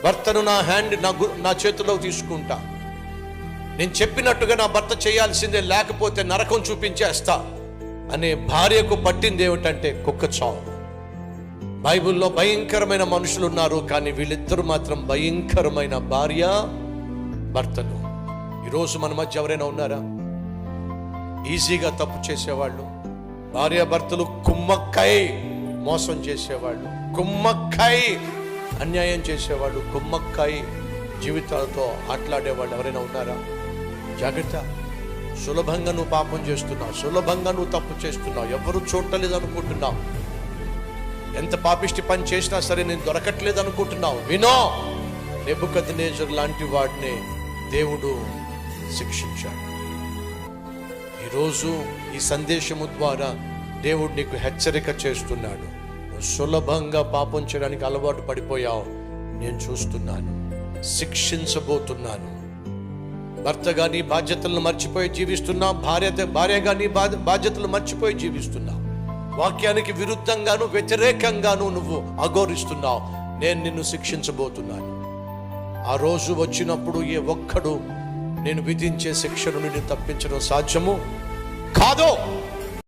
భర్తను నా చేతిలో తీసుకుంటా, నేను చెప్పినట్టుగా నా భర్త చేయాల్సిందే, లేకపోతే నరకం చూపించేస్తా అనే భార్యకు పట్టింది ఏమిటంటే కుక్క చావు. బైబిల్లో భయంకరమైన మనుషులు ఉన్నారు, కానీ వీళ్ళిద్దరూ మాత్రం భయంకరమైన భార్య భర్తలు. ఈరోజు మన మధ్య ఎవరైనా ఉన్నారా ఈజీగా తప్పు చేసేవాళ్ళు? భార్య భర్తలు కుమ్మక్కై మోసం చేసేవాళ్ళు, కుమ్మక్కై అన్యాయం చేసేవాళ్ళు, కుమ్మక్కై జీవితాలతో ఆటలాడేవాళ్ళు ఎవరైనా ఉన్నారా? జాగ్రత్త. సులభంగా నువ్వు పాపం చేస్తున్నావు, సులభంగా నువ్వు తప్పు చేస్తున్నావు, ఎవరు చూడలేదు అనుకుంటున్నావు. ఎంత పాపిష్టి పని చేసినా సరే నేను దొరకట్లేదు అనుకుంటున్నావు. వినో, నెబుకద్నెజరు లాంటి వాడిని దేవుడు శిక్షించాడు. ఈరోజు ఈ సందేశము ద్వారా దేవుడు నీకు హెచ్చరిక చేస్తున్నాడు. నువ్వు సులభంగా పాపం చేయడానికి అలవాటు పడిపోయావు, నేను చూస్తున్నాను, శిక్షించబోతున్నాను. భర్తగా నీ బాధ్యతలను మర్చిపోయి జీవిస్తున్నావు, భార్యగా నీ బాధ్యతలు మర్చిపోయి జీవిస్తున్నావు. వాక్యానికి విరుద్ధంగాను వ్యతిరేకంగాను నువ్వు అఘోరిస్తున్నావు. నేను నిన్ను శిక్షించబోతున్నాను. ఆ రోజు వచ్చినప్పుడు ఏ ఒక్కడు నేను విధించే శిక్షను నిన్ను తప్పించడం సాధ్యము కాదు.